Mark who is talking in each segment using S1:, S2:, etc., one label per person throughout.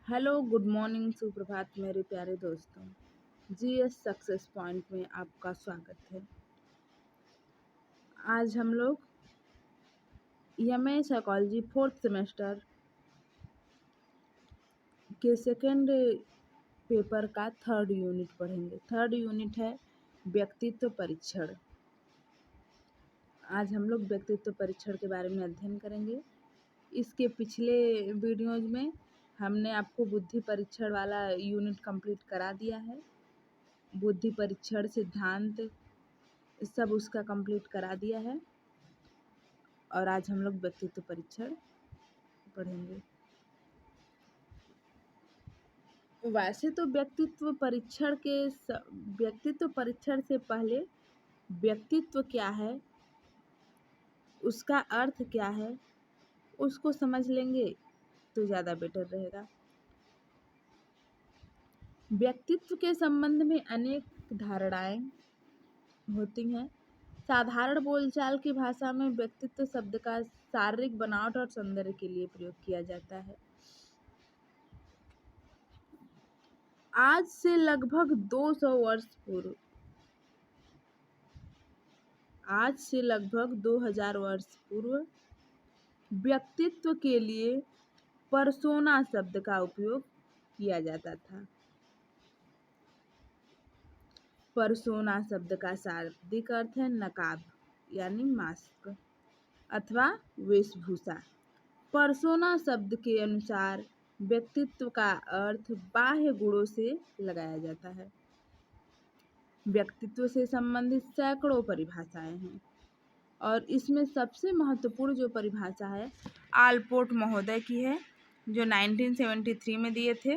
S1: Hello, good morning, सुप्रभात मेरे प्यारे दोस्तों। जीएस सक्सेस पॉइंट में आपका स्वागत है। आज हम लोग एमए साइकोलॉजी फोर्थ सेमेस्टर के सेकंड पेपर का थर्ड यूनिट पढ़ेंगे। थर्ड यूनिट है व्यक्तित्व परीक्षण। आज हम लोग व्यक्तित्व परीक्षण के बारे में अध्ययन करेंगे। इसके पिछले वीडियोज में हमने आपको बुद्धि परीक्षण वाला यूनिट कंप्लीट करा दिया है। बुद्धि परीक्षण सिद्धांत सब उसका कंप्लीट करा दिया है और आज हम लोग व्यक्तित्व परीक्षण पढ़ेंगे। वैसे तो व्यक्तित्व परीक्षण से पहले व्यक्तित्व क्या है, उसका अर्थ क्या है, उसको समझ लेंगे तो ज़्यादा बेटर रहेगा। व्यक्तित्व के संबंध में अनेक धारणाएं होती हैं। साधारण बोलचाल की भाषा में व्यक्तित्व शब्द का शारीरिक बनावट और सौंदर्य के लिए प्रयोग किया जाता है। आज से लगभग 200 वर्ष पूर्व, आज से लगभग 2000 वर्ष पूर्व व्यक्तित्व के लिए पर्सोना शब्द का उपयोग किया जाता था। पर्सोना शब्द का शाब्दिक अर्थ है नकाब यानी मास्क अथवा वेशभूषा। पर्सोना शब्द के अनुसार व्यक्तित्व का अर्थ बाह्य गुणों से लगाया जाता है। व्यक्तित्व से संबंधित सैकड़ों परिभाषाएं हैं और इसमें सबसे महत्वपूर्ण जो परिभाषा है आलपोर्ट महोदय की है, जो 1973 में दिए थे।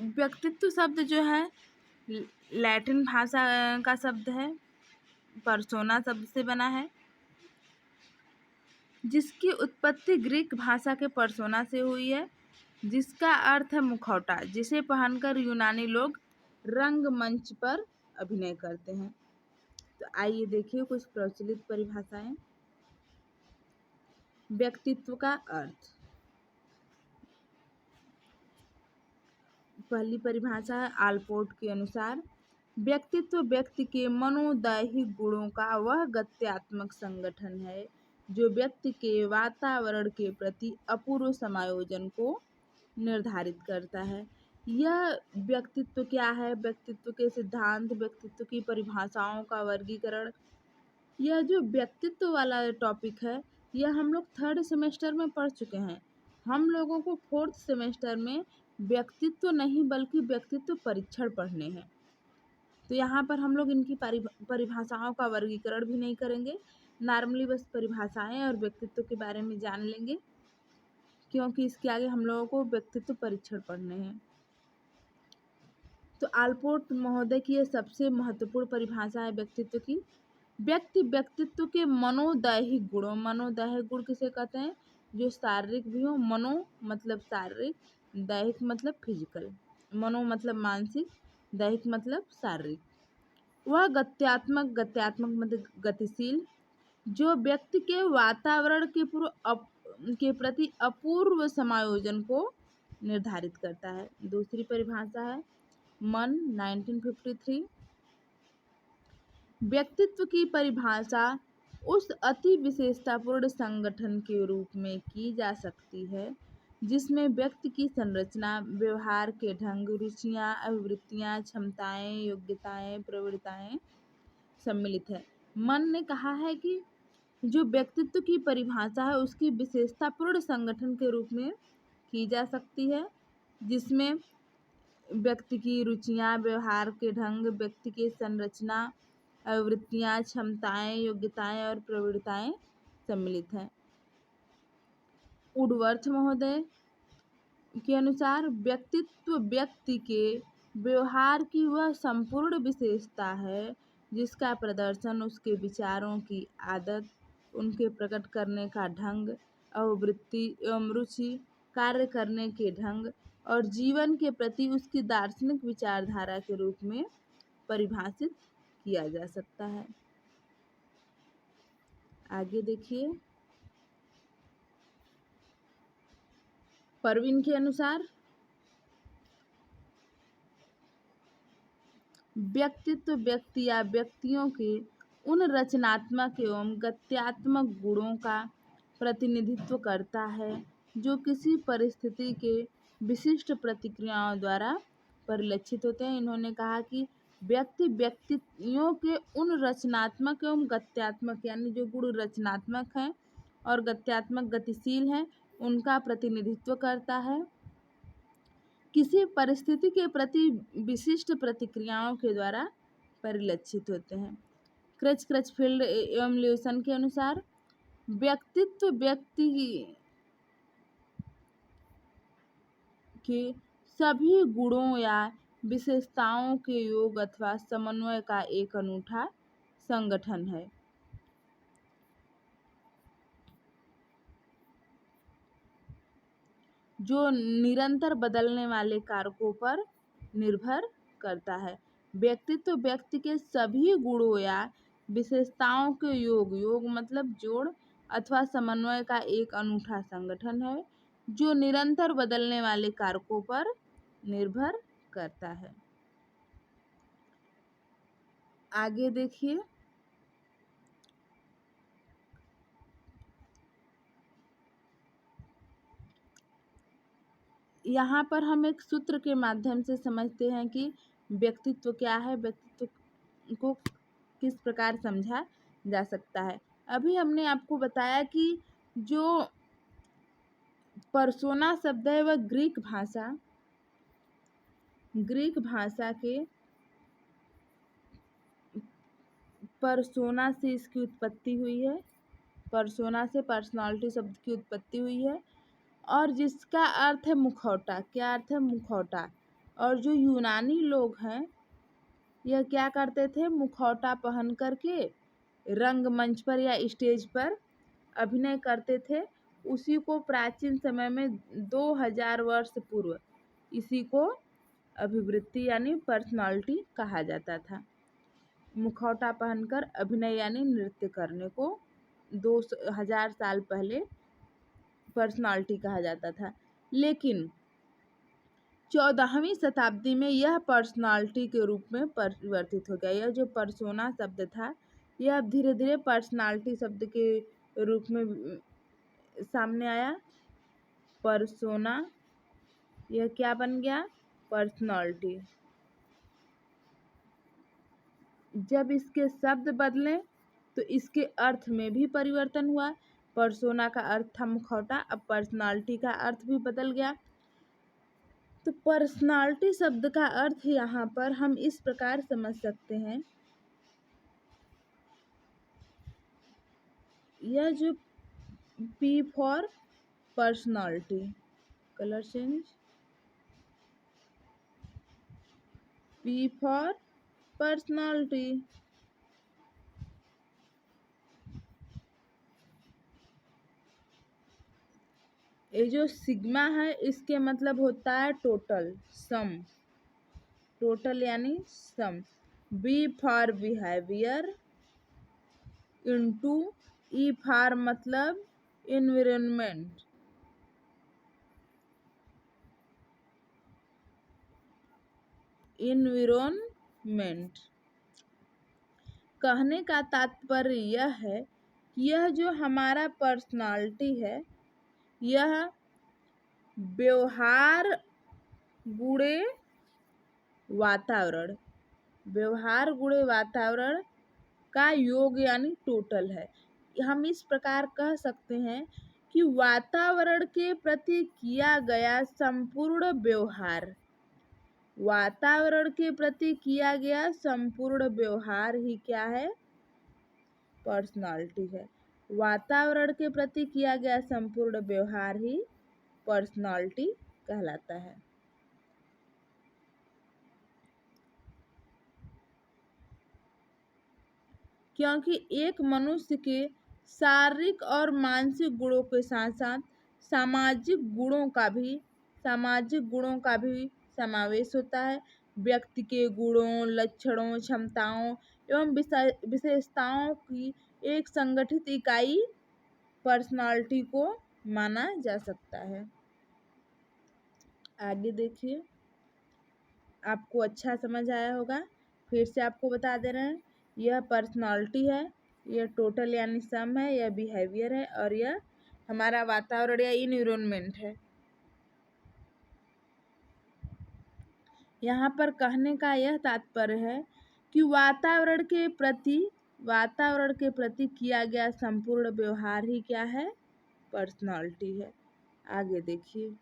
S1: व्यक्तित्व शब्द जो है लैटिन भाषा का शब्द है, पर्सोना शब्द से बना है, जिसकी उत्पत्ति ग्रीक भाषा के पर्सोना से हुई है, जिसका अर्थ है मुखौटा, जिसे पहनकर यूनानी लोग रंगमंच पर अभिनय करते हैं। तो आइए देखिए कुछ प्रचलित परिभाषाएं। व्यक्तित्व का अर्थ, पहली परिभाषा है आलपोर्ट के अनुसार व्यक्तित्व व्यक्ति के मनोदैहिक गुणों का वह गत्यात्मक संगठन है जो व्यक्ति के वातावरण के प्रति अपूर्व समायोजन को निर्धारित करता है। यह व्यक्तित्व क्या है, व्यक्तित्व के सिद्धांत, व्यक्तित्व की परिभाषाओं का वर्गीकरण, यह जो व्यक्तित्व वाला टॉपिक है यह हम लोग थर्ड सेमेस्टर में पढ़ चुके हैं। हम लोगों को फोर्थ सेमेस्टर में व्यक्तित्व नहीं बल्कि व्यक्तित्व परीक्षण पढ़ने हैं। तो यहाँ पर हम लोग इनकी परिभाषाओं का वर्गीकरण भी नहीं करेंगे, नॉर्मली बस परिभाषाएं और व्यक्तित्व के बारे में जान लेंगे, क्योंकि इसके आगे हम लोगों को व्यक्तित्व परीक्षण पढ़ने हैं। तो आलपोर्ट महोदय की यह सबसे महत्वपूर्ण परिभाषा है व्यक्तित्व की। व्यक्तित्व के मनोदैहिक गुणों, मनोदैहिक गुण किसे कहते हैं, जो शारीरिक भी हो। मनो मतलब शारीरिक, दैहिक मतलब फिजिकल, मनो मतलब मानसिक, दैहिक मतलब शारीरिक। वह गत्यात्मक मतलब गतिशील, जो व्यक्ति के वातावरण के प्रति अपूर्व समायोजन को निर्धारित करता है। दूसरी परिभाषा है मन, 1953। व्यक्तित्व की परिभाषा उस अति विशेषतापूर्ण संगठन के रूप में की जा सकती है जिसमें व्यक्ति की संरचना, व्यवहार के ढंग, रुचियां, अभिवृत्तियां, क्षमताएं, योग्यताएं, प्रवृत्तियां सम्मिलित है। मन ने कहा है कि जो व्यक्तित्व की परिभाषा है उसकी विशेषतापूर्ण संगठन के रूप में की जा सकती है, जिसमें व्यक्ति की रुचियां, व्यवहार के ढंग, व्यक्ति की संरचना, वृत्तियां, क्षमताएं, योग्यताएं और प्रवृत्तियां सम्मिलित हैं। वुडवर्थ महोदय के अनुसार व्यक्तित्व व्यक्ति के व्यवहार की वह संपूर्ण विशेषता है जिसका प्रदर्शन उसके विचारों की आदत, उनके प्रकट करने का ढंग, अववृत्ति एवं रुचि, कार्य करने के ढंग और जीवन के प्रति उसकी दार्शनिक विचारधारा के रूप में परिभाषित किया जा सकता है। आगे देखिए, परवीन के अनुसार व्यक्तित्व व्यक्ति या व्यक्तियों के उन रचनात्मक एवं गत्यात्मक गुणों का प्रतिनिधित्व करता है जो किसी परिस्थिति के विशिष्ट प्रतिक्रियाओं द्वारा परिलक्षित होते हैं। इन्होंने कहा कि व्यक्तियों के उन रचनात्मक एवं गत्यात्मक यानी जो गुण रचनात्मक हैं और गत्यात्मक गतिशील हैं उनका प्रतिनिधित्व करता है, किसी परिस्थिति के प्रति विशिष्ट प्रतिक्रियाओं के द्वारा परिलक्षित होते हैं। क्रचफील्ड एवं ल्यूसन के अनुसार व्यक्तित्व व्यक्ति के सभी गुणों या विशेषताओं के योग अथवा समन्वय का एक अनूठा संगठन है जो निरंतर बदलने वाले कारकों पर निर्भर करता है। व्यक्तित्व व्यक्ति के सभी गुणों या विशेषताओं के योग मतलब जोड़ अथवा समन्वय का एक अनूठा संगठन है जो निरंतर बदलने वाले कारकों पर निर्भर करता है। आगे देखिए, यहाँ पर हम एक सूत्र के माध्यम से समझते हैं कि व्यक्तित्व क्या है, व्यक्तित्व को किस प्रकार समझा जा सकता है। अभी हमने आपको बताया कि जो पर्सोना शब्द है वह ग्रीक भाषा के पर्सोना से इसकी उत्पत्ति हुई है। पर्सोना से पर्सनालिटी शब्द की उत्पत्ति हुई है और जिसका अर्थ है मुखौटा। क्या अर्थ है? मुखौटा। और जो यूनानी लोग हैं यह क्या करते थे? मुखौटा पहन करके रंगमंच पर या स्टेज पर अभिनय करते थे। उसी को प्राचीन समय में 2000 वर्ष पूर्व इसी को अभिवृत्ति यानी पर्सनालिटी कहा जाता था। मुखौटा पहनकर अभिनय यानी नृत्य करने को 2000 साल पहले पर्सनालिटी कहा जाता था। लेकिन 14वीं शताब्दी में यह पर्सनालिटी के रूप में परिवर्तित हो गया। यह जो पर्सोना शब्द था यह अब धीरे धीरे पर्सनालिटी शब्द के रूप में सामने आया। पर्सोना यह क्या बन गया? पर्सनालिटी। जब इसके शब्द बदले तो इसके अर्थ में भी परिवर्तन हुआ। पर्सोना का अर्थ था मुखौटा, अब पर्सनालिटी का अर्थ भी बदल गया। तो पर्सनालिटी शब्द का अर्थ यहाँ पर हम इस प्रकार समझ सकते हैं, यह जो P for personality, colour change, P for personality, ये जो सिग्मा है इसके मतलब होता है टोटल, सम। टोटल यानी सम। B for behaviour into E for मतलब एनवायरनमेंट। एनवायरनमेंट कहने का तात्पर्य यह है कि यह जो हमारा पर्सनालिटी है यह व्यवहार गुणे वातावरण का योग यानी टोटल है। हम इस प्रकार कह सकते हैं कि वातावरण के प्रति किया गया संपूर्ण व्यवहार, वातावरण के प्रति किया गया संपूर्ण व्यवहार ही क्या है? पर्सनालिटी है। वातावरण के प्रति किया गया संपूर्ण व्यवहार ही पर्सनालिटी कहलाता है। क्योंकि एक मनुष्य के शारीरिक और मानसिक गुणों के साथ साथ सामाजिक गुणों का भी समावेश होता है। व्यक्ति के गुणों, लक्षणों, क्षमताओं एवं विशेषताओं की एक संगठित इकाई पर्सनालिटी को माना जा सकता है। आगे देखिए, आपको अच्छा समझ आया होगा। फिर से आपको बता दे रहे हैं, यह पर्सनालिटी है, यह टोटल यानी सम है, यह बिहेवियर है, और यह हमारा वातावरण या इन्वायरमेंट है। यहाँ पर कहने का यह तात्पर्य है कि वातावरण के प्रति किया गया संपूर्ण व्यवहार ही क्या है, पर्सनालिटी है। आगे देखिए,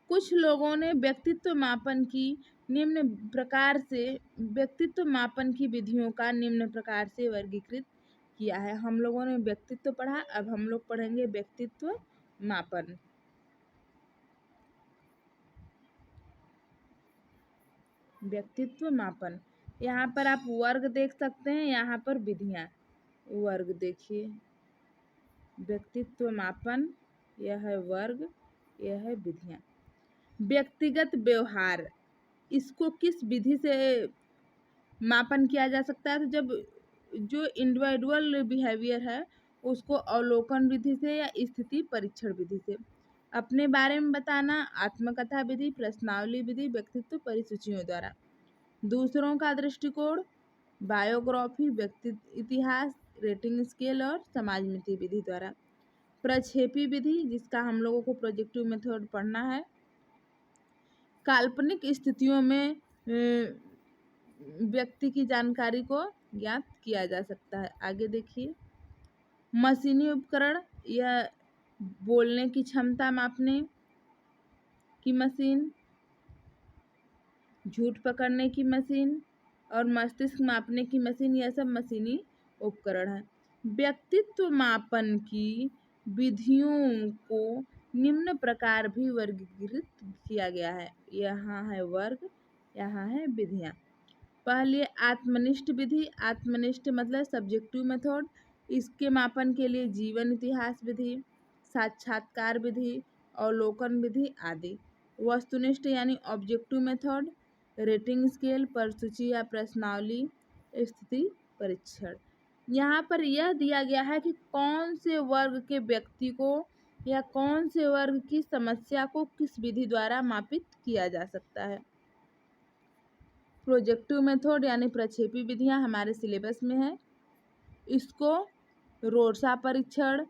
S1: कुछ लोगों ने व्यक्तित्व मापन की विधियों का निम्न प्रकार से वर्गीकृत किया है। हम लोगों ने व्यक्तित्व पढ़ा, अब हम लोग पढ़ेंगे व्यक्तित्व मापन। व्यक्तित्व मापन, यहाँ पर आप वर्ग देख सकते हैं, यहाँ पर विधियां। वर्ग देखिए, व्यक्तित्व मापन, यह है वर्ग, यह है विधियां। व्यक्तिगत व्यवहार, इसको किस विधि से मापन किया जा सकता है? तो जब जो इंडिविजुअल बिहेवियर है उसको अवलोकन विधि से या स्थिति परीक्षण विधि से। अपने बारे में बताना, आत्मकथा विधि, प्रश्नावली विधि, व्यक्तित्व परिसूचियों द्वारा। दूसरों का दृष्टिकोण, बायोग्राफी, व्यक्तित्व इतिहास, रेटिंग स्केल और समाज मिति विधि द्वारा। प्रक्षेपी विधि, जिसका हम लोगों को प्रोजेक्टिव मेथड पढ़ना है। काल्पनिक स्थितियों में व्यक्ति की जानकारी को ज्ञात किया जा सकता है। आगे देखिए, मशीनी उपकरण, यह बोलने की क्षमता मापने की मशीन, झूठ पकड़ने की मशीन और मस्तिष्क मापने की मशीन, यह सब मशीनी उपकरण है। व्यक्तित्व मापन की विधियों को निम्न प्रकार भी वर्गीकृत किया गया है। यहाँ है वर्ग, यहाँ है विधियां। पहले आत्मनिष्ठ विधि, आत्मनिष्ठ मतलब सब्जेक्टिव मेथड, इसके मापन के लिए जीवन इतिहास विधि, साक्षात्कार विधि, अवलोकन विधि आदि। वस्तुनिष्ठ यानी ऑब्जेक्टिव मेथड, रेटिंग स्केल, परिसूची या प्रश्नावली, स्थिति परीक्षण। यहाँ पर यह दिया गया है कि कौन से वर्ग के व्यक्ति को या कौन से वर्ग की समस्या को किस विधि द्वारा मापित किया जा सकता है। प्रोजेक्टिव मेथड यानी प्रक्षेपी विधियां हमारे सिलेबस में है। इसको रोरसा परीक्षण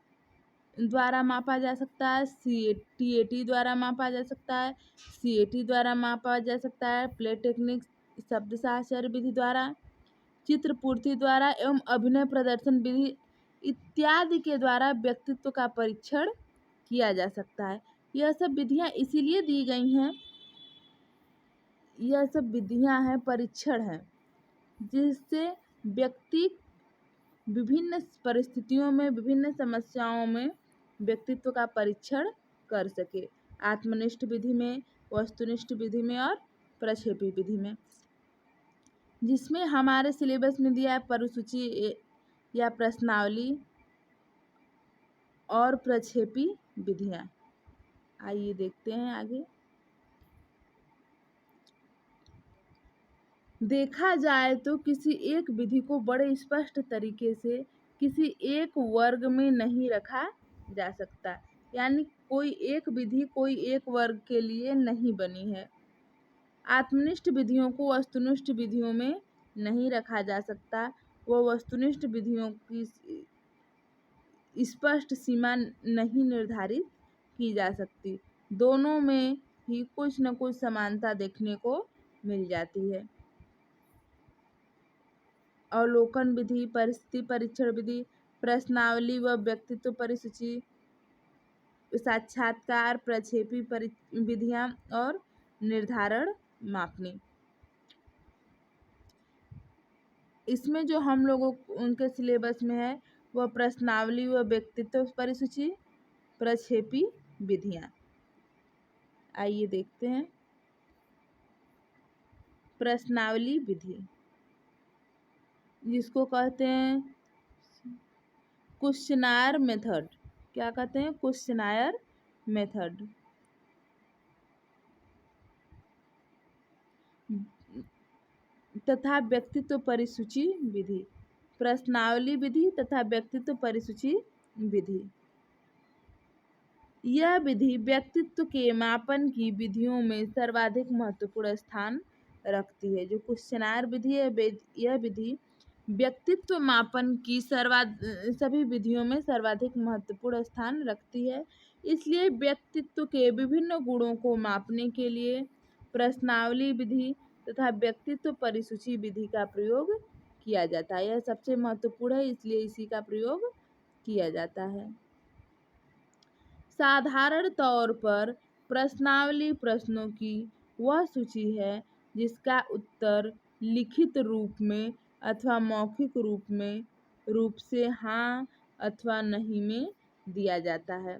S1: द्वारा मापा जा सकता है, TAT द्वारा मापा जा सकता है, CAT द्वारा मापा जा सकता है, प्ले टेक्निक, शब्द साहचर्य विधि द्वारा, चित्र पूर्ति द्वारा एवं अभिनय प्रदर्शन विधि इत्यादि के द्वारा व्यक्तित्व का परीक्षण किया जा सकता है। यह सब विधियां इसीलिए दी गई हैं, यह सब विधियां हैं, परीक्षण है, जिससे व्यक्ति विभिन्न परिस्थितियों में, विभिन्न समस्याओं में व्यक्तित्व का परीक्षण कर सके। आत्मनिष्ठ विधि में, वस्तुनिष्ठ विधि में और प्रक्षेपी विधि में। जिसमें हमारे सिलेबस में दिया है परिसूची या प्रश्नावली और प्रक्षेपी विधियां। आइए देखते हैं आगे। देखा जाए तो किसी एक विधि को बड़े स्पष्ट तरीके से किसी एक वर्ग में नहीं रखा जा सकता, यानी कोई एक विधि कोई एक वर्ग के लिए नहीं बनी है। आत्मनिष्ठ विधियों को वस्तुनिष्ठ विधियों में नहीं रखा जा सकता, वह वस्तुनिष्ठ विधियों की स्पष्ट सीमा नहीं निर्धारित की जा सकती। दोनों में ही कुछ न कुछ समानता देखने को मिल जाती है। अवलोकन विधि, परिस्थिति परीक्षण विधि, प्रश्नावली व व्यक्तित्व परिसूची, साक्षात्कार, प्रक्षेपी विधियां और निर्धारण मापनी। इसमें जो हम लोगों उनके सिलेबस में है वह प्रश्नावली व व्यक्तित्व परिसूची, प्रक्षेपी विधियां। आइए देखते हैं। प्रश्नावली विधि, जिसको कहते हैं क्वेश्चनायर मेथड। क्या कहते हैं? Questionnaire method. तथा व्यक्तित्व परिसूची विधि, प्रश्नावली विधि तथा व्यक्तित्व परिसूची विधि। यह विधि व्यक्तित्व के मापन की विधियों में सर्वाधिक महत्वपूर्ण स्थान रखती है। जो क्वेश्चनायर विधि है, यह विधि व्यक्तित्व मापन की सभी विधियों में सर्वाधिक महत्वपूर्ण स्थान रखती है। इसलिए व्यक्तित्व के विभिन्न गुणों को मापने के लिए प्रश्नावली विधि तथा व्यक्तित्व परिसूची विधि का प्रयोग किया जाता है। यह सबसे महत्वपूर्ण है, इसलिए इसी का प्रयोग किया जाता है। साधारण तौर पर प्रश्नावली प्रश्नों की वह सूची है जिसका उत्तर लिखित रूप में अथवा मौखिक रूप से हाँ अथवा नहीं में दिया जाता है।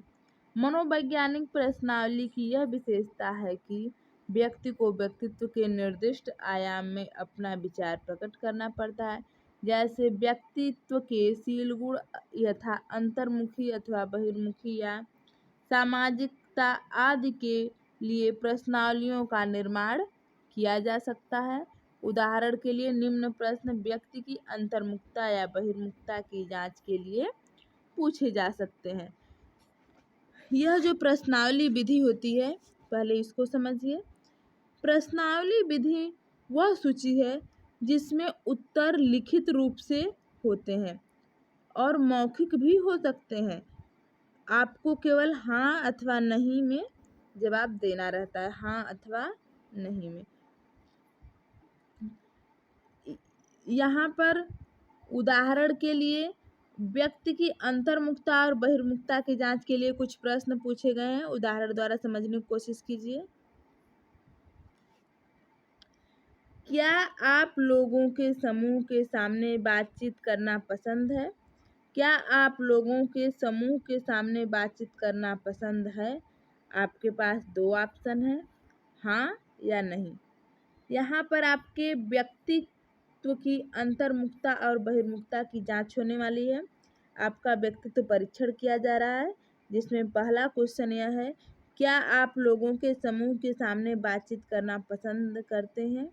S1: मनोवैज्ञानिक प्रश्नावली की यह विशेषता है कि व्यक्ति को व्यक्तित्व के निर्दिष्ट आयाम में अपना विचार प्रकट करना पड़ता है। जैसे व्यक्तित्व के शील गुण यथा अंतर्मुखी अथवा बहिर्मुखी या सामाजिकता आदि के लिए प्रश्नावलियों का निर्माण किया जा सकता है। उदाहरण के लिए निम्न प्रश्न व्यक्ति की अंतर्मुखता या बहिर्मुखता की जांच के लिए पूछे जा सकते हैं। यह जो प्रश्नावली विधि होती है, पहले इसको समझिए। प्रश्नावली विधि वह सूची है जिसमें उत्तर लिखित रूप से होते हैं और मौखिक भी हो सकते हैं। आपको केवल हाँ अथवा नहीं में जवाब देना रहता है, हाँ अथवा नहीं में। यहाँ पर उदाहरण के लिए व्यक्ति की अंतर्मुखता और बहिर्मुखता की जांच के लिए कुछ प्रश्न पूछे गए हैं। उदाहरण द्वारा समझने की कोशिश कीजिए। क्या आप लोगों के समूह के सामने बातचीत करना पसंद है? क्या आप लोगों के समूह के सामने बातचीत करना पसंद है? आपके पास दो ऑप्शन है, हाँ या नहीं। यहाँ पर आपके व्यक्तित्व की अंतर्मुखता और बहिर्मुखता की जांच होने वाली है। आपका व्यक्तित्व परीक्षण किया जा रहा है, जिसमें पहला क्वेश्चन यह है, क्या आप लोगों के समूह के सामने बातचीत करना पसंद करते हैं?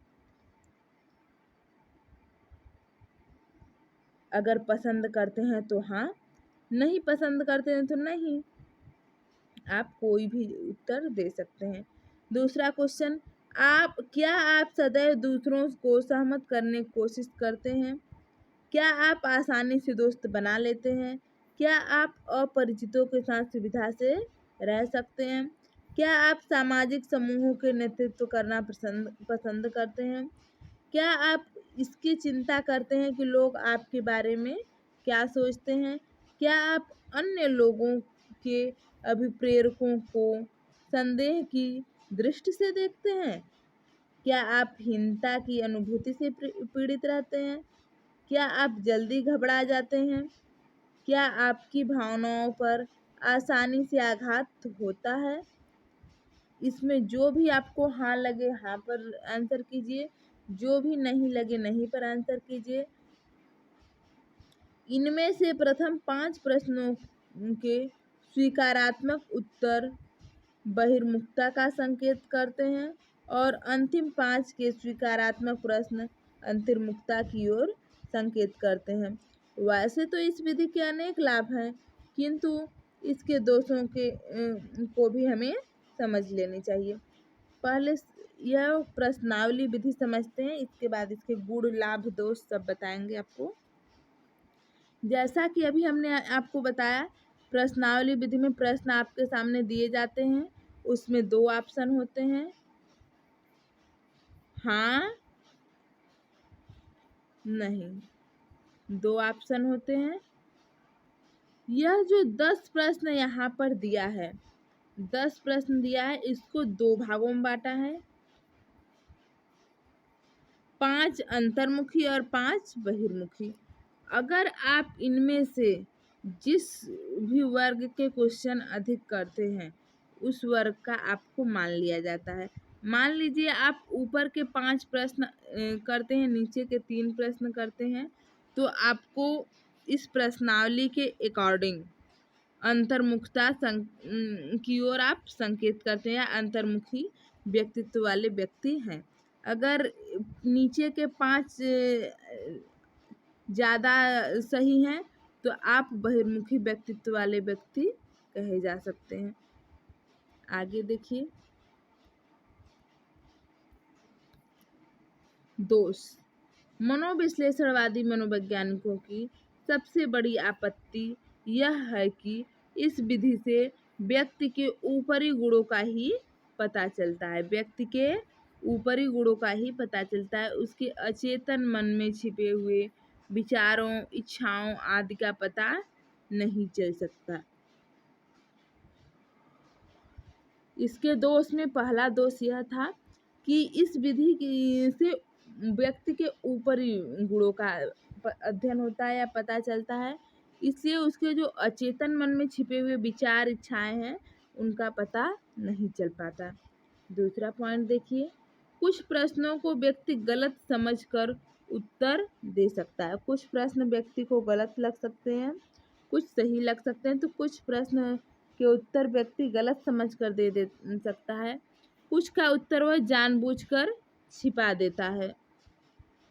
S1: अगर पसंद करते हैं तो हाँ, नहीं पसंद करते हैं तो नहीं। आप कोई भी उत्तर दे सकते हैं। दूसरा क्वेश्चन, क्या आप सदैव दूसरों को सहमत करने की कोशिश करते हैं? क्या आप आसानी से दोस्त बना लेते हैं? क्या आप अपरिचितों के साथ सुविधा से रह सकते हैं? क्या आप सामाजिक समूहों के नेतृत्व करना पसंद करते हैं? क्या आप इसकी चिंता करते हैं कि लोग आपके बारे में क्या सोचते हैं? क्या आप अन्य लोगों के अभिप्रेरकों को संदेह की दृष्टि से देखते हैं? क्या आप हीनता की अनुभूति से पीड़ित रहते हैं? क्या आप जल्दी घबरा जाते हैं? क्या आपकी भावनाओं पर आसानी से आघात होता है? इसमें जो भी आपको हाँ लगे हाँ पर आंसर कीजिए, जो भी नहीं लगे नहीं पर आंसर कीजिए। इनमें से प्रथम 5 प्रश्नों के स्वीकारात्मक उत्तर बहिर्मुखता का संकेत करते हैं और अंतिम 5 के स्वीकारात्मक प्रश्न अंतर्मुखता की ओर संकेत करते हैं। वैसे तो इस विधि के अनेक लाभ हैं, किंतु इसके दोषों को भी हमें समझ लेनी चाहिए। पहले यह प्रश्नावली विधि समझते हैं, इसके बाद इसके गुण लाभ दोष सब बताएंगे आपको। जैसा कि अभी हमने आपको बताया, प्रश्नावली विधि में प्रश्न आपके सामने दिए जाते हैं, उसमें दो ऑप्शन होते हैं, हाँ नहीं, दो ऑप्शन होते हैं। यह जो 10 प्रश्न यहाँ पर दिया है, 10 प्रश्न दिया है, इसको दो भागों में बांटा है, 5 अंतर्मुखी और 5 बहिर्मुखी। अगर आप इनमें से जिस भी वर्ग के क्वेश्चन अधिक करते हैं, उस वर्ग का आपको मान लिया जाता है। मान लीजिए आप ऊपर के 5 प्रश्न करते हैं, नीचे के 3 प्रश्न करते हैं, तो आपको इस प्रश्नावली के अकॉर्डिंग अंतर्मुखता की ओर आप संकेत करते हैं, अंतर्मुखी व्यक्तित्व वाले व्यक्ति हैं। अगर नीचे के 5 ज़्यादा सही हैं तो आप बहिर्मुखी व्यक्तित्व वाले व्यक्ति कहे जा सकते हैं। आगे देखिए, दोष। मनोविश्लेषणवादी मनोवैज्ञानिकों की सबसे बड़ी आपत्ति यह है कि इस विधि से व्यक्ति के ऊपरी गुणों का ही पता चलता है। व्यक्ति के ऊपरी गुणों का ही पता चलता है, उसके अचेतन मन में छिपे हुए विचारों, इच्छाओं आदि का पता नहीं चल सकता। इसके दोष में पहला दोष यह था कि इस विधि से व्यक्ति के ऊपरी गुणों का अध्ययन होता है या पता चलता है, इसलिए उसके जो अचेतन मन में छिपे हुए विचार, इच्छाएं हैं, उनका पता नहीं चल पाता। दूसरा पॉइंट देखिए, कुछ प्रश्नों को व्यक्ति गलत समझकर उत्तर दे सकता है। कुछ प्रश्न व्यक्ति को गलत लग सकते हैं, कुछ सही लग सकते हैं, तो कुछ प्रश्न के उत्तर व्यक्ति गलत समझकर दे सकता है। कुछ का उत्तर वह जानबूझकर छिपा देता है।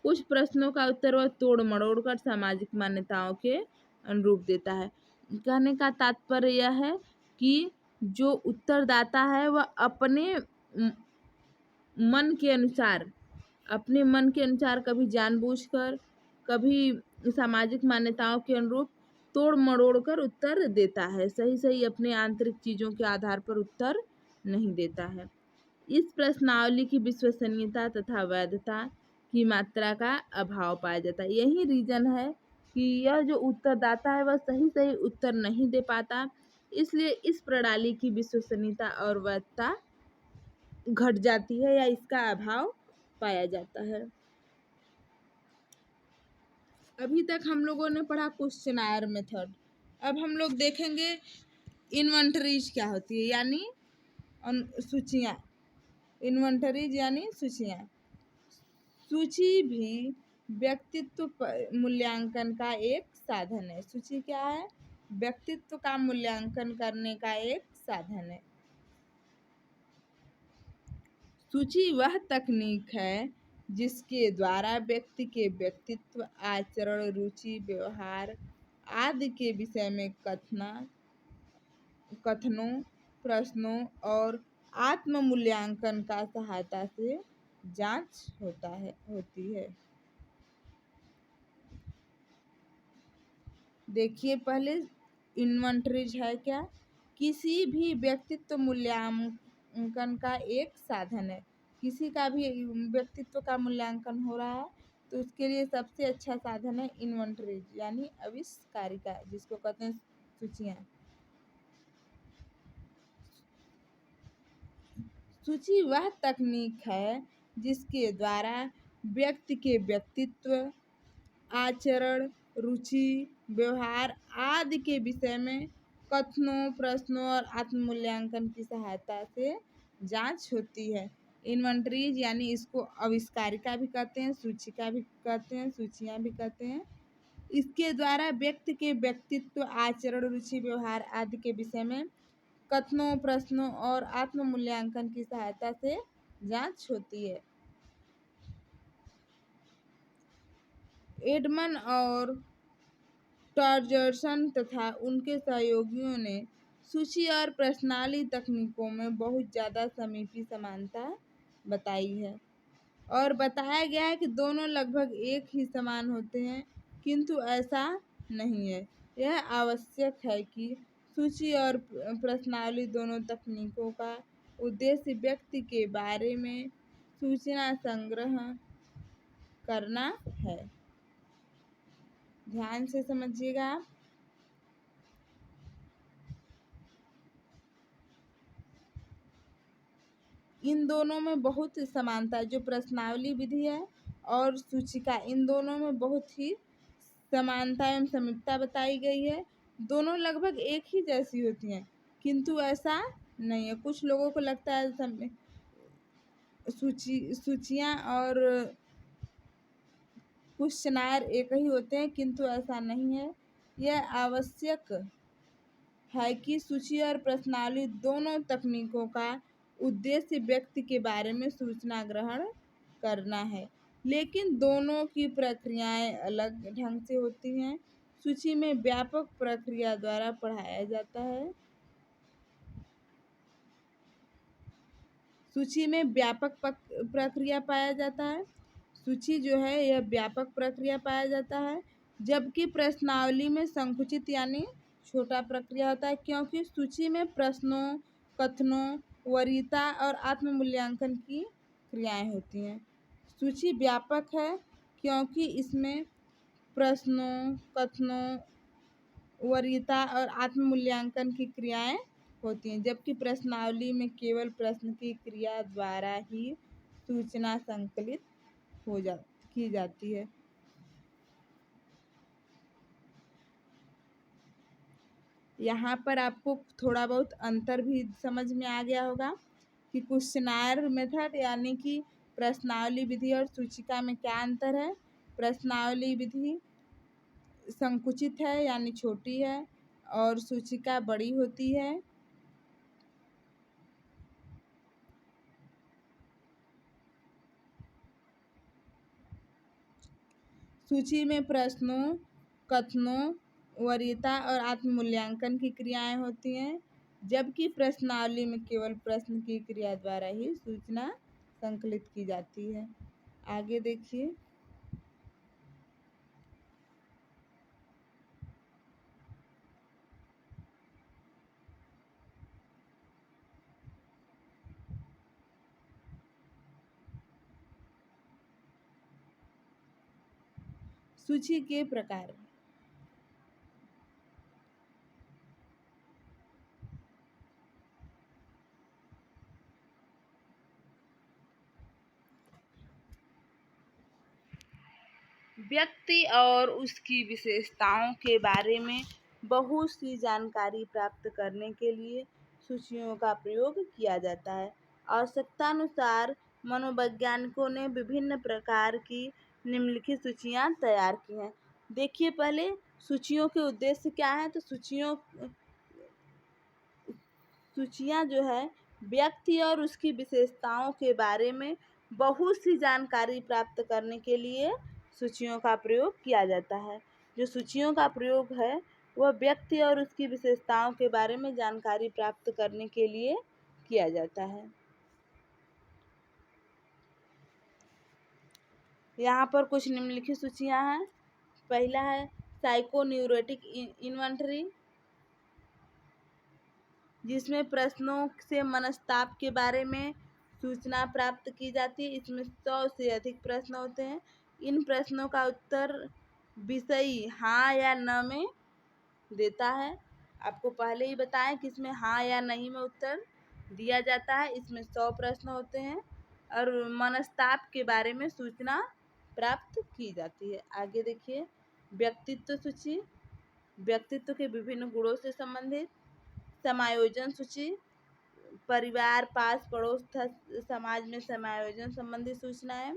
S1: कुछ प्रश्नों का उत्तर वह तोड़ मरोड़ कर सामाजिक मान्यताओं के अनुरूप देता है। कहने का तात्पर्य यह है कि जो उत्तरदाता है वह अपने मन के अनुसार कभी जानबूझकर, कभी सामाजिक मान्यताओं के अनुरूप तोड़ मरोड़ कर उत्तर देता है। सही सही अपने आंतरिक चीजों के आधार पर उत्तर नहीं देता है। इस प्रश्नावली की विश्वसनीयता तथा वैधता की मात्रा का अभाव पाया जाता है। यही रीजन है कि यह जो उत्तरदाता है वह सही सही उत्तर नहीं दे पाता, इसलिए इस प्रणाली की विश्वसनीयता और वैधता घट जाती है या इसका अभाव पाया जाता है। अभी तक हम लोगों ने पढ़ा क्वेश्चनायर मेथड। अब हम लोग देखेंगे इन्वेंटरीज क्या होती है, यानी सूचियाँ। इन्वेंटरीज यानी सूचियाँ। सूची भी व्यक्तित्व मूल्यांकन का एक साधन है। सूची क्या है? व्यक्तित्व का मूल्यांकन करने का एक साधन है। सूची वह तकनीक है जिसके द्वारा व्यक्ति के व्यक्तित्व, आचरण, रुचि, व्यवहार आदि के विषय में कथनों, प्रश्नों और आत्म मूल्यांकन का सहायता से जांच होती है। देखिए पहले इन्वेंटरीज है क्या? किसी भी व्यक्तित्व मूल्यांकन का एक साधन है। किसी का भी व्यक्तित्व का मूल्यांकन हो रहा है तो उसके लिए सबसे अच्छा साधन है इन्वेंटरीज यानी आविष्कारिका, जिसको कहते हैं सूचियाँ। सूची वह तकनीक है जिसके द्वारा व्यक्ति के व्यक्तित्व, आचरण, रुचि, व्यवहार आदि के विषय में कथनों, प्रश्नों और आत्ममूल्यांकन की सहायता से जांच होती है। इन्वेंटरीज यानी इसको आविष्कारिका भी कहते हैं, सूचिका भी कहते हैं, सूचियाँ भी कहते हैं। इसके द्वारा व्यक्ति के व्यक्तित्व, आचरण, रुचि, व्यवहार आदि के विषय में कथनों, प्रश्नों और आत्ममूल्यांकन की सहायता से जांच होती है। एडमन और टॉर्जरसन तथा उनके सहयोगियों ने सूची और प्रश्नावली तकनीकों में बहुत ज़्यादा समीपी समानता बताई है और बताया गया है कि दोनों लगभग एक ही समान होते हैं, किंतु ऐसा नहीं है। यह आवश्यक है कि सूची और प्रश्नावली दोनों तकनीकों का उद्देश्य व्यक्ति के बारे में सूचना संग्रह करना है। ध्यान से समझिएगा। इन दोनों में बहुत समानता है, जो प्रश्नावली विधि है और सूचिका, इन दोनों में बहुत ही समानता एवं समीपता बताई गई है। दोनों लगभग एक ही जैसी होती हैं, किंतु ऐसा नहीं है। कुछ लोगों को लगता है सूचियाँ और क्वेश्चनायर एक ही होते हैं, किंतु ऐसा नहीं है। यह आवश्यक है कि सूची और प्रश्नावली दोनों तकनीकों का उद्देश्य व्यक्ति के बारे में सूचना ग्रहण करना है, लेकिन दोनों की प्रक्रियाएं अलग ढंग से होती हैं। सूची में व्यापक प्रक्रिया द्वारा पढ़ाया जाता है, सूची में व्यापक प्रक्रिया पाया जाता है। सूची जो है यह व्यापक प्रक्रिया पाया जाता है, जबकि प्रश्नावली में संकुचित यानी छोटा प्रक्रिया होता है, क्योंकि सूची में प्रश्नों, कथनों, वरीयता और आत्म मूल्यांकन की क्रियाएं होती हैं। सूची व्यापक है क्योंकि इसमें प्रश्नों, कथनों, वरीयता और आत्म मूल्यांकन की क्रियाएं होती हैं, जबकि प्रश्नावली में केवल प्रश्न की क्रिया द्वारा ही सूचना संकलित हो जा की जाती है। यहाँ पर आपको थोड़ा बहुत अंतर भी समझ में आ गया होगा कि क्वेश्चनायर मेथड यानी कि प्रश्नावली विधि और सूचिका में क्या अंतर है। प्रश्नावली विधि संकुचित है यानी छोटी है और सूचिका बड़ी होती है। सूची में प्रश्नों, कथनों, वरीयता और आत्म मूल्यांकन की क्रियाएं होती हैं, जबकि प्रश्नावली में केवल प्रश्न की क्रिया द्वारा ही सूचना संकलित की जाती है। आगे देखिए। सूची के प्रकार। व्यक्ति और उसकी विशेषताओं के बारे में बहुत सी जानकारी प्राप्त करने के लिए सूचियों का प्रयोग किया जाता है। आवश्यकतानुसार मनोवैज्ञानिकों ने विभिन्न प्रकार की निम्नलिखित सूचियां तैयार की हैं। देखिए पहले सूचियों के उद्देश्य क्या है। तो सूचियां जो है व्यक्ति और उसकी विशेषताओं के बारे में बहुत सी जानकारी प्राप्त करने के लिए सूचियों का प्रयोग किया जाता है। जो सूचियों का प्रयोग है वह व्यक्ति और उसकी विशेषताओं के बारे में जानकारी प्राप्त करने के लिए किया जाता है। यहाँ पर कुछ निम्नलिखित सूचियां हैं। पहला है साइकोन्यूरोटिक इन्वेंटरी, जिसमें प्रश्नों से मनस्ताप के बारे में सूचना प्राप्त की जाती है। इसमें 100 से अधिक प्रश्न होते हैं। इन प्रश्नों का उत्तर विषयी हाँ या न में देता है। आपको पहले ही बताएं कि इसमें हाँ या नहीं में उत्तर दिया जाता है। इसमें 100 प्रश्न होते हैं और मनस्ताप के बारे में सूचना प्राप्त की जाती है। आगे देखिए। व्यक्तित्व सूची, व्यक्तित्व के विभिन्न गुणों से संबंधित। समायोजन सूची, परिवार, पास पड़ोस तथा समाज में समायोजन संबंधी सूचनाएं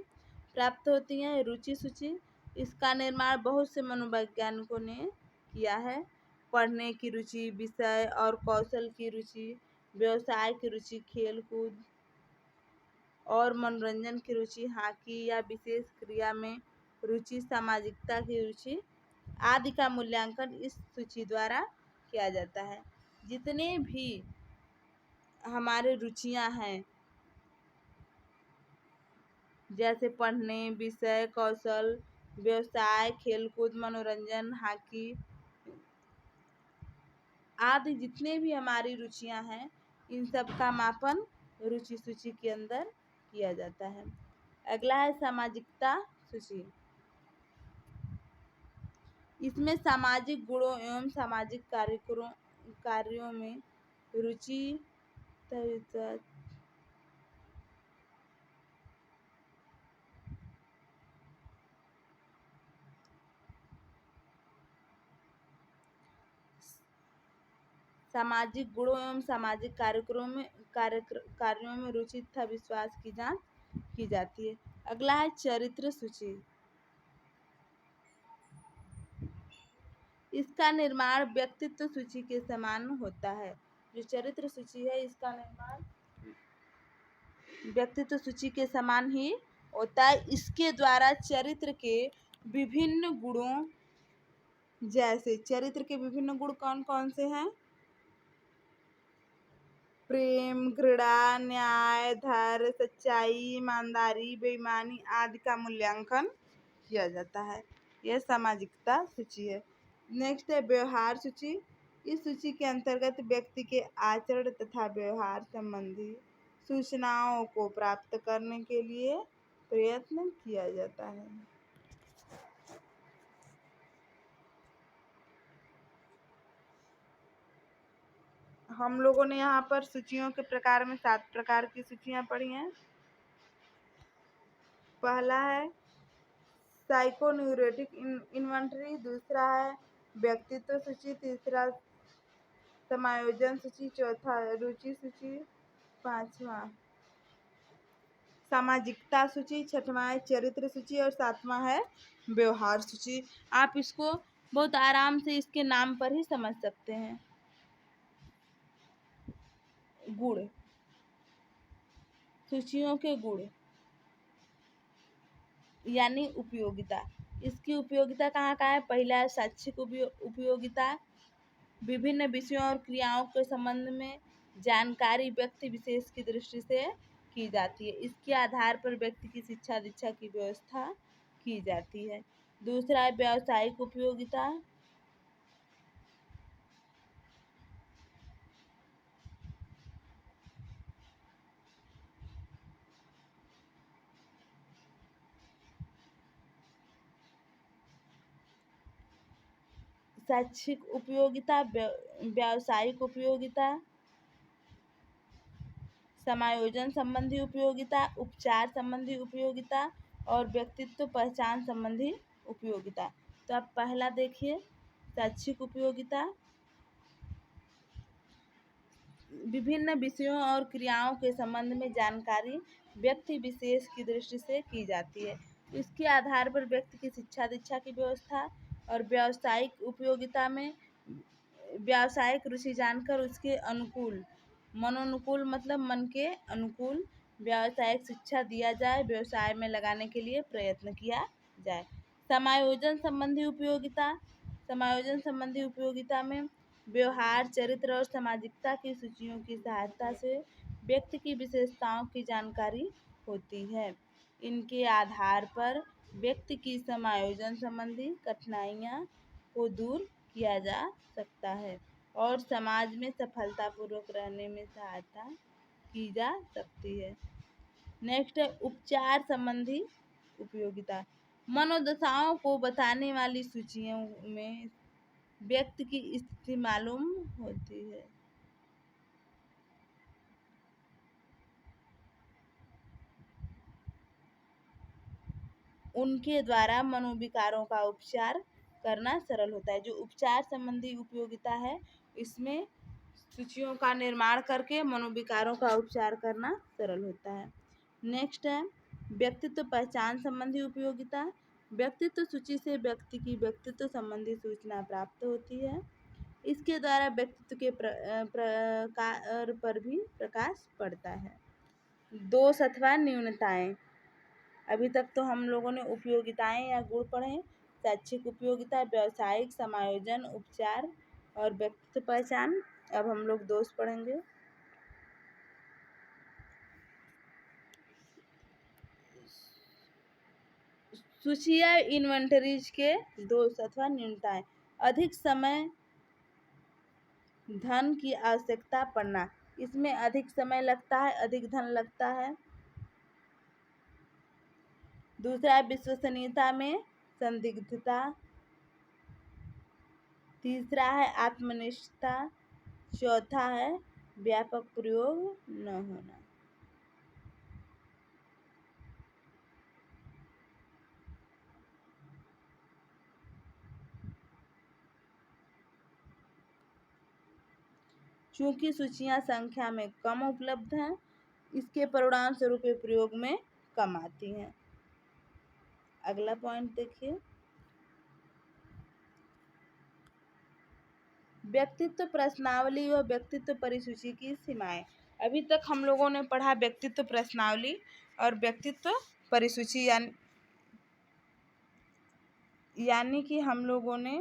S1: प्राप्त होती हैं। रुचि सूची, इसका निर्माण बहुत से मनोवैज्ञानिकों ने किया है। पढ़ने की रुचि, विषय और कौशल की रुचि, व्यवसाय की रुचि, खेल कूद और मनोरंजन की रुचि, हॉकी या विशेष क्रिया में रुचि, सामाजिकता की रुचि आदि का मूल्यांकन इस सूची द्वारा किया जाता है। जितने भी हमारे रुचियां हैं जैसे पढ़ने, विषय, कौशल, व्यवसाय, खेलकूद, मनोरंजन, हॉकी आदि जितने भी हमारी रुचियां हैं इन सब का मापन रुचि सूची के अंदर किया जाता है। अगला है सामाजिकता सूची। इसमें सामाजिक गुणों एवं सामाजिक कार्यों में रुचि सामाजिक गुणों एवं सामाजिक कार्यों में रुचि तथा विश्वास की जांच की जाती है। अगला है चरित्र सूची। इसका निर्माण व्यक्तित्व सूची के समान होता है। जो चरित्र सूची है इसका निर्माण व्यक्तित्व सूची के समान ही होता है। इसके द्वारा चरित्र के विभिन्न गुणों, जैसे चरित्र के विभिन्न गुण कौन कौन से हैं। प्रेम, घृणा, न्याय, धैर्य, सच्चाई, ईमानदारी, बेईमानी आदि का मूल्यांकन किया जाता है। यह सामाजिकता सूची है। नेक्स्ट है व्यवहार सूची। इस सूची के अंतर्गत व्यक्ति के आचरण तथा व्यवहार संबंधी सूचनाओं को प्राप्त करने के लिए प्रयत्न किया जाता है। हम लोगों ने यहाँ पर सूचियों के प्रकार में 7 प्रकार की सूचियाँ पढ़ी हैं। पहला है साइकोन्यूरोटिक इन्वेंटरी, दूसरा है व्यक्तित्व सूची, तीसरा समायोजन सूची, चौथा रुचि सूची, पांचवा सामाजिकता सूची, छठवां है चरित्र सूची और सातवां है व्यवहार सूची। आप इसको बहुत आराम से इसके नाम पर ही समझ सकते हैं। गुण, सूचियों के गुण यानी उपयोगिता। इसकी उपयोगिता कहाँ कहाँ है? पहला है शैक्षिक उपयोगिता। विभिन्न विषयों और क्रियाओं के संबंध में जानकारी व्यक्ति विशेष की दृष्टि से की जाती है। इसके आधार पर व्यक्ति की शिक्षा दीक्षा की व्यवस्था की जाती है। दूसरा है व्यावसायिक उपयोगिता। शैक्षिक उपयोगिता, व्यावसायिक उपयोगिता, समायोजन संबंधी उपयोगिता, उपचार संबंधी उपयोगिता और व्यक्तित्व पहचान संबंधी उपयोगिता। तो आप पहला देखिए शैक्षिक उपयोगिता। विभिन्न विषयों और क्रियाओं के संबंध में जानकारी व्यक्ति विशेष की दृष्टि से की जाती है। इसके आधार पर व्यक्ति की शिक्षा दीक्षा की व्यवस्था। और व्यावसायिक उपयोगिता में व्यावसायिक रुचि जानकर उसके अनुकूल, मनोनुकूल मतलब मन के अनुकूल व्यावसायिक शिक्षा दिया जाए, व्यवसाय में लगाने के लिए प्रयत्न किया जाए। समायोजन संबंधी उपयोगिता। समायोजन संबंधी उपयोगिता में व्यवहार, चरित्र और सामाजिकता की सूचियों की सहायता से व्यक्ति की विशेषताओं की जानकारी होती है। इनके आधार पर व्यक्ति की समायोजन संबंधी कठिनाइयाँ को दूर किया जा सकता है और समाज में सफलतापूर्वक रहने में सहायता की जा सकती है। नेक्स्ट है उपचार संबंधी उपयोगिता। मनोदशाओं को बताने वाली सूचियों में व्यक्ति की स्थिति मालूम होती है। उनके द्वारा मनोविकारों का उपचार करना सरल होता है। जो उपचार संबंधी उपयोगिता है इसमें सूचियों का निर्माण करके मनोविकारों का उपचार करना सरल होता है। नेक्स्ट है व्यक्तित्व पहचान संबंधी उपयोगिता। व्यक्तित्व सूची से व्यक्ति की व्यक्तित्व संबंधी सूचना प्राप्त होती है। इसके द्वारा व्यक्तित्व के प्रकार पर भी प्रकाश पड़ता है। दोष अथवा न्यूनताएं। अभी तक तो हम लोगों ने उपयोगिताएं या गुण पढ़े। शैक्षिक उपयोगिता, व्यावसायिक, समायोजन, उपचार और व्यक्तित्व पहचान। अब हम लोग दोष पढ़ेंगे। सूची या इन्वेंटरीज के दोष अथवा न्यूनताएं। अधिक समय धन की आवश्यकता पड़ना। इसमें अधिक समय लगता है, अधिक धन लगता है। दूसरा है विश्वसनीयता में संदिग्धता। तीसरा है आत्मनिष्ठता। चौथा है व्यापक प्रयोग न होना। चूंकि सूचियां संख्या में कम उपलब्ध हैं, इसके परिणाम स्वरूप प्रयोग में कम आती हैं। अगला पॉइंट देखिए व्यक्तित्व प्रश्नावली व व्यक्तित्व परिसूची की सीमाएं। अभी तक हम लोगों ने पढ़ा व्यक्तित्व प्रश्नावली और व्यक्तित्व परिसूची यानी कि हम लोगों ने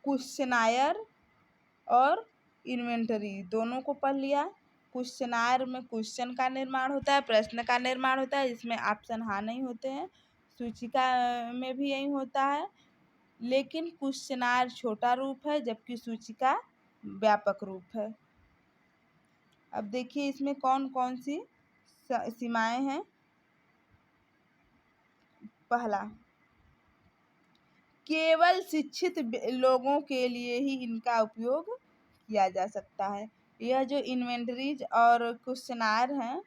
S1: क्वेश्चनायर और इन्वेंटरी दोनों को पढ़ लिया। क्वेश्चनायर में क्वेश्चन का निर्माण होता है, प्रश्न का निर्माण होता है, इसमें ऑप्शन हाँ नहीं होते हैं। सूचिका में भी यही होता है, लेकिन क्वेश्चनायर छोटा रूप है जबकि सूचिका व्यापक रूप है। अब देखिए इसमें कौन कौन सी सीमाएं हैं। पहला, केवल शिक्षित लोगों के लिए ही इनका उपयोग किया जा सकता है। यह जो इन्वेंटरीज और क्वेश्चनायर हैं,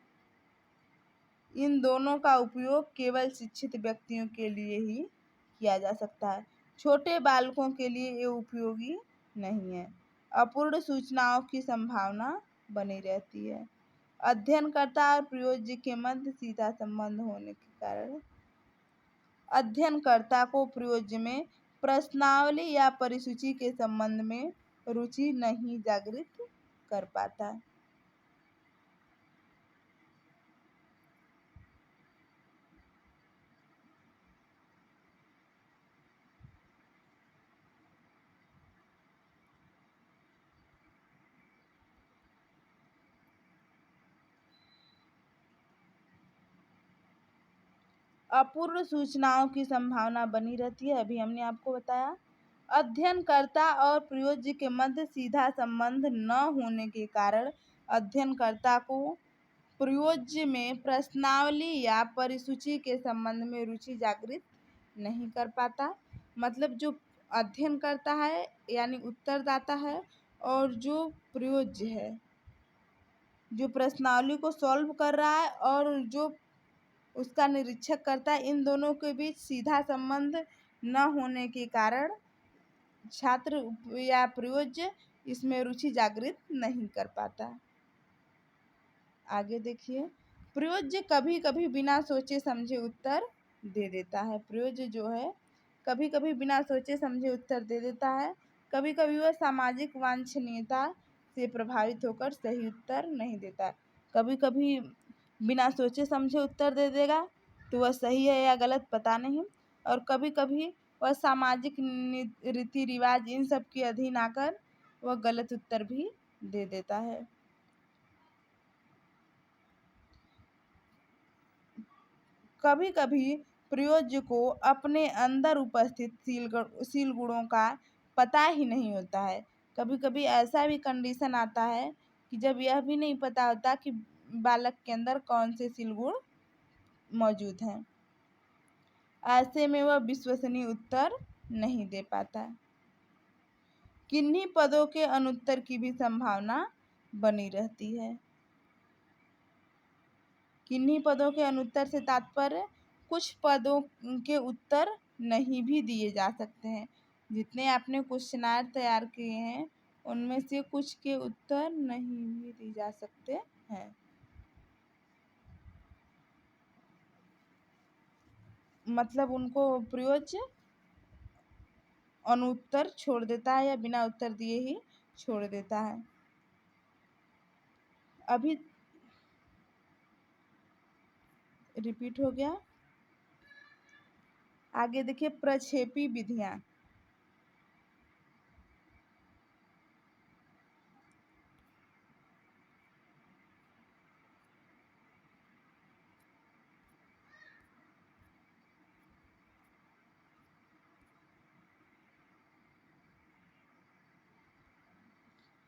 S1: इन दोनों का उपयोग केवल शिक्षित व्यक्तियों के लिए ही किया जा सकता है। छोटे बालकों के लिए ये उपयोगी नहीं है। अपूर्ण सूचनाओं की संभावना बनी रहती है। अध्ययनकर्ता और प्रयोज्य के मध्य सीधा संबंध होने के कारण अध्ययनकर्ता को प्रयोज्य में प्रश्नावली या परिसूची के संबंध में रुचि नहीं जागृत कर पाता। अपूर्ण सूचनाओं की संभावना बनी रहती है, अभी हमने आपको बताया। अध्ययनकर्ता और प्रयोज्य के मध्य सीधा संबंध न होने के कारण अध्ययनकर्ता को प्रयोज्य में प्रश्नावली या परिसूची के संबंध में रुचि जागृत नहीं कर पाता। मतलब जो अध्ययन करता है यानी उत्तरदाता है, और जो प्रयोज्य है जो प्रश्नावली को सॉल्व कर रहा है और जो उसका निरीक्षक करता है, इन दोनों के बीच सीधा संबंध न होने के कारण छात्र या प्रयोज्य इसमें रुचि जागृत नहीं कर पाता। आगे देखिए, प्रयोज्य कभी कभी बिना सोचे समझे उत्तर दे देता है। प्रयोज्य जो है कभी कभी बिना सोचे समझे उत्तर दे देता है। कभी कभी वह सामाजिक वांछनीयता से प्रभावित होकर सही उत्तर नहीं देता। कभी कभी बिना सोचे समझे उत्तर दे देगा तो वह सही है या गलत पता नहीं, और कभी कभी वह सामाजिक रीति रिवाज इन सब के अधीन आकर वह गलत उत्तर भी दे देता है। कभी कभी प्रयोज्य को अपने अंदर उपस्थित शील गुणों का पता ही नहीं होता है। कभी कभी ऐसा भी कंडीशन आता है कि जब यह भी नहीं पता होता कि बालक के अंदर कौन से शील गुण मौजूद हैं। ऐसे में वह विश्वसनीय उत्तर नहीं दे पाता। किन्हीं पदों के अनुत्तर की भी संभावना बनी रहती है। किन्हीं पदों के अनुत्तर से तात्पर्य कुछ पदों के उत्तर नहीं भी दिए जा सकते हैं। जितने आपने क्वेश्चनायर तैयार किए हैं उनमें से कुछ के उत्तर नहीं भी दिए जा सकते हैं। मतलब उनको प्रयोज्य अनुत्तर छोड़ देता है या बिना उत्तर दिए ही छोड़ देता है। अभी रिपीट हो गया। आगे देखिए, प्रक्षेपी विधियां।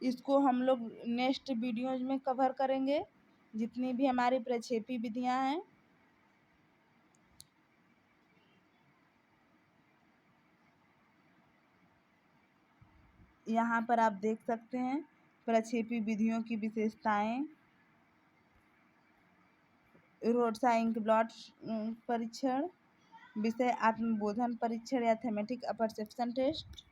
S1: इसको हम लोग नेक्स्ट वीडियोज में कवर करेंगे, जितनी भी हमारी प्रक्षेपी विधियां हैं। यहाँ पर आप देख सकते हैं प्रक्षेपी विधियों की विशेषताएं। रोड्सा इंक ब्लॉट परीक्षण, विषय आत्मबोधन परीक्षण या थेमेटिक अपरसेप्शन टेस्ट,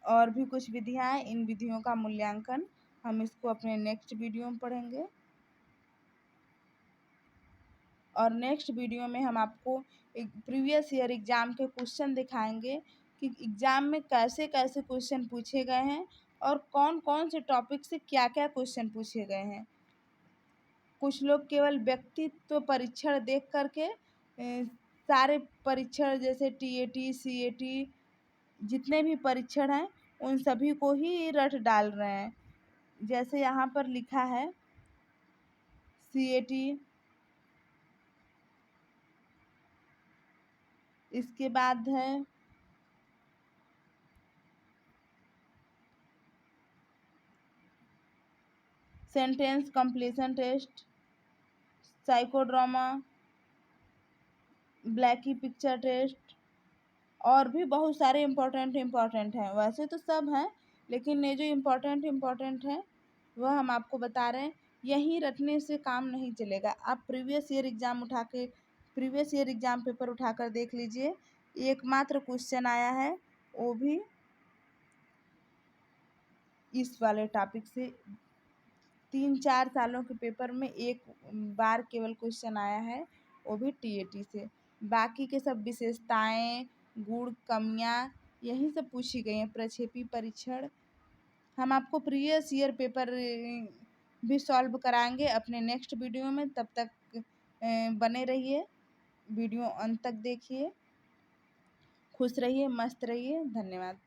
S1: और भी कुछ विधियां हैं। इन विधियों का मूल्यांकन हम इसको अपने नेक्स्ट वीडियो में पढ़ेंगे। और नेक्स्ट वीडियो में हम आपको एक प्रीवियस ईयर एग्जाम के क्वेश्चन दिखाएंगे कि एग्जाम में कैसे कैसे क्वेश्चन पूछे गए हैं और कौन कौन से टॉपिक से क्या क्या क्वेश्चन पूछे गए हैं। कुछ लोग केवल व्यक्तित्व परीक्षण देख करके सारे परीक्षण जैसे TAT CAT जितने भी परीक्षण हैं उन सभी को ही रट डाल रहे हैं। जैसे यहाँ पर लिखा है CAT, इसके बाद है sentence completion test, psychodrama, Blacky picture test, और भी बहुत सारे इम्पोर्टेंट हैं। वैसे तो सब हैं, लेकिन ये जो इम्पोर्टेंट हैं वह हम आपको बता रहे हैं। यहीं रटने से काम नहीं चलेगा। आप प्रीवियस ईयर एग्ज़ाम पेपर उठाकर देख लीजिए। एकमात्र क्वेश्चन आया है, वो भी इस वाले टॉपिक से। 3-4 सालों के पेपर में एक बार केवल क्वेश्चन आया है, वो भी TAT से। बाकी के सब विशेषताएं, गुण, कमियां यही सब पूछी गई हैं। प्रक्षेपी परीक्षण हम आपको प्रीवियस ईयर पेपर भी सॉल्व कराएंगे अपने नेक्स्ट वीडियो में। तब तक बने रहिए, वीडियो अंत तक देखिए। खुश रहिए, मस्त रहिए। धन्यवाद।